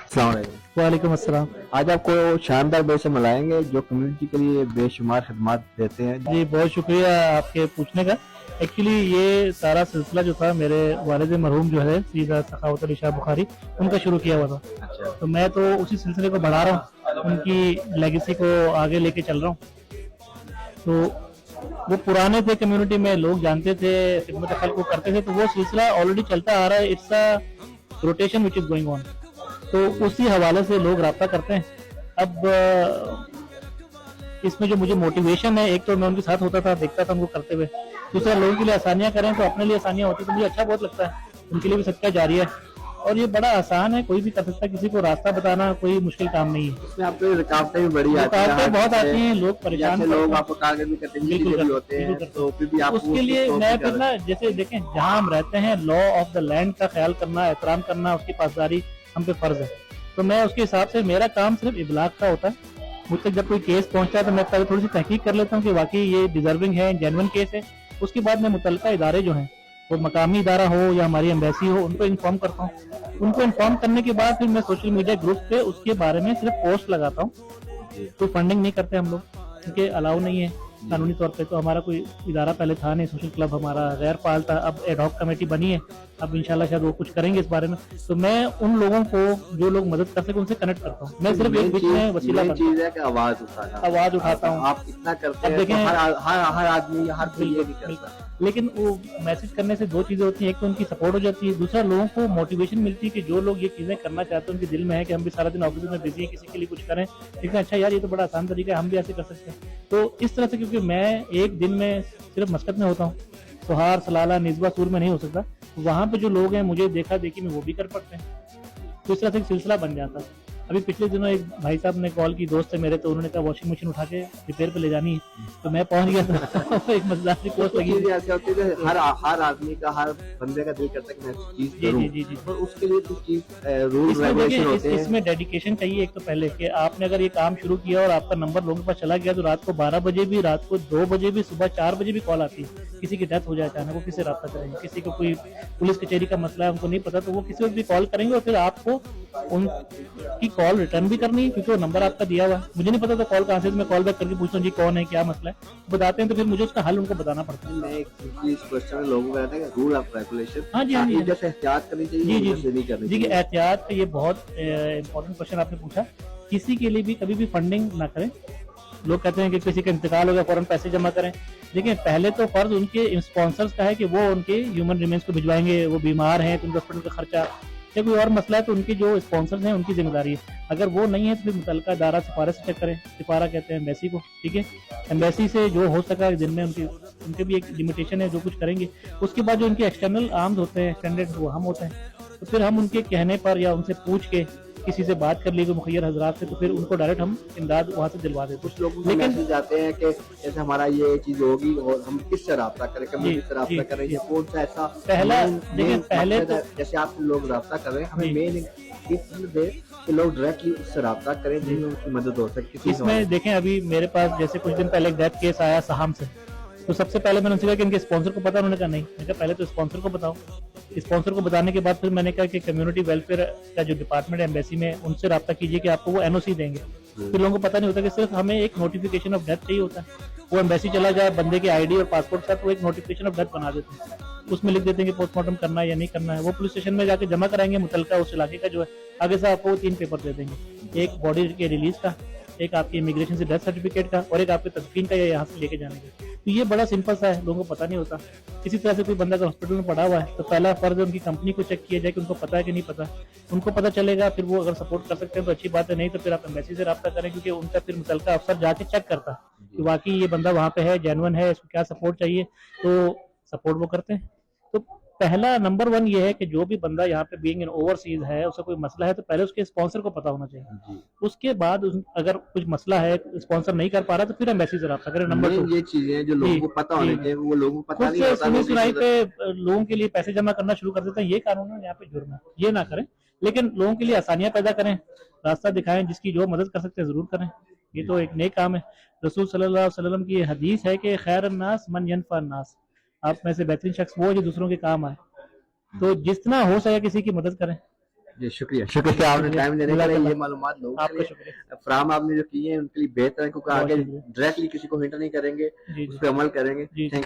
अस्सलाम वालेकुम। वालेकुम अस्सलाम। आज आपको शानदार बे से मिलाएंगे जो कम्युनिटी के लिए बेशुमार खदमात देते हैं। जी बहुत शुक्रिया आपके पूछने का। एक्चुअली ये सारा सिलसिला जो था मेरे वालिद मरहूम जो है सीधा सखावत अली शाह बुखारी उनका शुरू किया हुआ था। अच्छा। तो मैं तो उसी सिलसिले को बढ़ा रहा हूँ, उनकी लेगेसी को आगे लेके चल रहा हूँ। तो वो पुराने थे, कम्युनिटी में लोग जानते थे, खिदमत खल्क को करते थे, तो वो सिलसिला ऑलरेडी चलता आ रहा है। It's a rotation which is going on. तो उसी हवाले से लोग रब्ता करते हैं। अब इसमें जो मुझे मोटिवेशन है, एक तो मैं उनके साथ होता था, देखता था उनको करते हुए, दूसरा लोगों के लिए आसानियां करें तो अपने लिए आसानियां होती, तो मुझे अच्छा बहुत लगता है। उनके लिए भी सदका जारी है और ये बड़ा आसान है, कोई भी कर सकता है, किसी को रास्ता बताना कोई मुश्किल काम नहीं है। इसमें आपको रुकावटें भी बड़ी आती हैं, रुकावटें बहुत आती हैं, लोग परेशान लोग आपको टारगेट भी करते हैं, बिल्कुल भी होते हैं, तो फिर भी आप उसके लिए मैं फिर ना, जैसे देखें जहाँ हम रहते हैं, लॉ ऑफ द लैंड का ख्याल करना, एहतराम करना, उसकी पासदारी हम पे फर्ज है। तो मैं उसके हिसाब से, मेरा काम सिर्फ इबलाग का होता है। मुझ तक जब कोई केस पहुंचता है तो मैं पहले थोड़ी सी तहकीक कर लेता हूँ कि वाकई ये डिजर्विंग है, जेन्युइन केस है। उसके बाद मैं मुतल्लिका इदारे जो हैं, वो मकामी इदारा हो या हमारी एम्बेसी हो, उनको इन्फॉर्म करता हूँ। उनको इन्फॉर्म करने के बाद फिर मैं सोशल मीडिया ग्रुप पे उसके बारे में सिर्फ पोस्ट लगाता हूँ। तो फंडिंग नहीं करते हम लोग, क्योंकि अलाउ नहीं है कानूनी तौर पे। तो हमारा कोई इदारा पहले था नहीं, सोशल क्लब हमारा गैर फाल था, अब एडहॉक कमेटी बनी है, अब इंशाल्लाह शायद वो कुछ करेंगे इस बारे में। तो मैं उन लोगों को, जो लोग मदद कर सके, उनसे कनेक्ट करता हूँ। मैं सिर्फ एक बीच में वसीला चीज है कि आवाज उठाता हूँ। आप इतना करते हैं, हर आदमी, हर कोई ये नहीं करता। लेकिन वो मैसेज करने से दो चीजें होती हैं, एक तो उनकी सपोर्ट हो जाती है, दूसरा लोगों को मोटिवेशन मिलती है कि जो लोग ये चीजें करना चाहते हैं, उनके दिल में है कि हम भी सारा दिन ऑफिस में बिजी हैं, किसी के लिए कुछ करें, लेकिन अच्छा यार ये तो बड़ा आसान तरीका है, हम भी ऐसे कर सकते हैं। तो इस तरह से, क्योंकि मैं एक दिन में सिर्फ मस्कत में होता हूँ, सोहार, सलाला, निज़बा, सूर में नहीं हो सकता, वहां पे जो लोग हैं मुझे देखा देखी में वो भी कर पड़ते हैं। तो इस तरह से एक सिलसिला बन जाता है। अभी पिछले दिनों एक भाई साहब ने कॉल की, दोस्त है मेरे, तो उन्होंने कहा वॉशिंग मशीन उठा के रिपेयर पे ले जानी है, तो मैं पहुंच गया था। एक मजेदार सी पोस्ट लगी। ऐसे होती है हर आदमी का, हर बंदे का दिल करता है कि मैं चीज करूं। जी। और उसके लिए कुछ चीज रूल रेगुलेशन होते हैं। इसमें डेडिकेशन चाहिए। एक तो पहले कि आपने अगर ये काम शुरू किया और आपका नंबर लोगों के पास चला गया, तो रात को 12 बजे भी, रात को 2 बजे भी, सुबह 4 बजे भी कॉल आती है। किसी की डेथ हो जाए अचानक, वो किसी रास्ता करेंगे, किसी को कोई पुलिस कचहरी का मसला है, उनको नहीं पता, तो वो किसी वक्त भी कॉल करेंगे और फिर आपको उनकी कॉल रिटर्न भी करनी है, क्योंकि वो नंबर आपका दिया हुआ है। मुझे नहीं पता तो कॉल कहाँ से, मैं कॉल बैक करके पूछता हूँ जी कौन है, क्या मसला है, बताते हैं, तो फिर मुझे उसका हल उनको बताना पड़ता है। एक क्वेश्चन लोगों का रहता है रूल ऑफ रेगुलेशन। हाँ जी, हाँ जी, जैसे एहतियात करनी चाहिए, नहीं करनी जी। एहतियात, ये बहुत इंपॉर्टेंट क्वेश्चन आपने पूछा। किसी के लिए भी कभी भी फंडिंग ना करें। लोग कहते हैं कि किसी का इंतकाल हो गया फौरन पैसे जमा करें। देखिए, पहले तो फर्ज उनके स्पॉन्सर्स का है कि वो उनके ह्यूमन रिमेन्स को भिजवाएंगे। वो बीमार हैं तो उनका हॉस्पिटल का खर्चा, या कोई और मसला है तो उनके जो स्पॉन्सर्स हैं उनकी जिम्मेदारी है। अगर वो नहीं है तो फिर मुतल्लिका इदारा सिफारिश चेक करें। सिफारा कहते हैं एम्बेसी को, ठीक है। एम्बेसी से जो हो सका दिन में, उनके भी एक लिमिटेशन है, जो कुछ करेंगे। उसके बाद जो उनके एक्सटर्नल आर्म्स होते हैं, एक्सटेंडेड, वो हम होते हैं। तो फिर हम उनके कहने पर या उनसे पूछ के, किसी से बात कर ली कोई मुखियर हजरात से, तो फिर उनको डायरेक्ट हम इमदाद वहाँ से दिलवा देते। कुछ लोग लेकिन जाते हैं कि जैसे हमारा ये चीज होगी और हम किससे राब्ता करें, कम्युनिटी से राब्ता करें, ये कौन सा ऐसा पहला, देखिए पहले तो जैसे आप लोग राब्ता कर रहे हैं, हमें मेन दे कि लोग डायरेक्टली उससे राब्ता करें जिनमें उनकी मदद हो सकती है। इसमें देखें, अभी मेरे पास जैसे कुछ दिन पहले एक डेथ केस आया साहम से, तो सबसे पहले मैंने उनसे कहा कि इनके स्पॉन्सर को पता, उन्होंने कहा नहीं। मैंने कहा पहले तो स्पॉन्सर को बताओ। स्पॉन्सर को बताने के बाद फिर मैंने कहा कि कम्युनिटी वेलफेयर का जो डिपार्टमेंट है एम्बेसी में, उनसे रब्ता कीजिए कि आपको वो एनओसी देंगे। फिर लोगों को पता नहीं होता कि सिर्फ हमें एक नोटिफिकेशन ऑफ डेथ चाहिए होता है। वो एम्बेसी चला जाए, बंदे के आईडी और पासपोर्ट के साथ वो एक नोटिफिकेशन ऑफ डेथ बना देते हैं। उसमें लिख देते हैं कि पोस्टमार्टम करना है या नहीं करना है। वो पुलिस स्टेशन में जाके जमा कराएंगे, मुतल्लिका उस इलाके का जो है, आगे से आपको 3 पेपर दे देंगे, एक बॉडी के रिलीज का, एक आपकी इमिग्रेशन से डेथ सर्टिफिकेट का, और एक आपके तदफीन का या यहाँ से लेके जाने का। तो ये बड़ा सिंपल सा है, लोगों को पता नहीं होता। किसी तरह से कोई बंदा का हॉस्पिटल में पड़ा हुआ है तो पहला फर्ज है उनकी कंपनी को चेक किया जाए कि उनको पता है कि नहीं पता। उनको पता चलेगा, फिर वो अगर सपोर्ट कर सकते हैं तो अच्छी बात है, नहीं तो फिर आप एम्बेसी से रब्ता करें, क्योंकि उनका फिर मुतल्लिका अफसर जाके चेक करता है कि वाकई ये बंदा वहाँ पे है, जेन्युइन है, इसको क्या सपोर्ट चाहिए, तो सपोर्ट वो करते हैं। तो पहला नंबर 1 ये है कि जो भी बंदा यहाँ पे बीइंग इन ओवरसीज है, उसका कोई मसला है, तो पहले उसके स्पॉन्सर को पता होना चाहिए। उसके बाद अगर कुछ मसला है, स्पॉन्सर नहीं कर पा रहा, तो फिर एम्बेसी से रब्ता करें। नंबर 2, ये चीजें जो लोगों को पता होनी चाहिए, वो लोगों को पता नहीं होता। सुनाई पे लोगों के लिए पैसे जमा करना शुरू कर देते हैं, ये कानून है, यहाँ पे जुर्म है, ये ना करें। लेकिन लोगों के लिए आसानियां पैदा करें, रास्ता दिखाएं, जिसकी जो मदद कर सकते हैं जरूर करें। ये तो एक नेक काम है। रसूल सल्लल्लाहु अलैहि वसल्लम की हदीस है कि खैरुन नास मन यनफा नास, आप में से बेहतरीन शख्स वो जो दूसरों के काम आए। तो जितना हो सके किसी की मदद करें। जी शुक्रिया आपने टाइम देने के लिए, ये मालूमात लोगों के आपका लिए शुक्रिया। फ्राम आपने जो किए हैं उनके लिए बेहतर है, क्योंकि बहुत आगे शुक्रिया। डायरेक्टली किसी को हिंट नहीं करेंगे, जी उस जी पर अमल करेंगे। जी। थैंक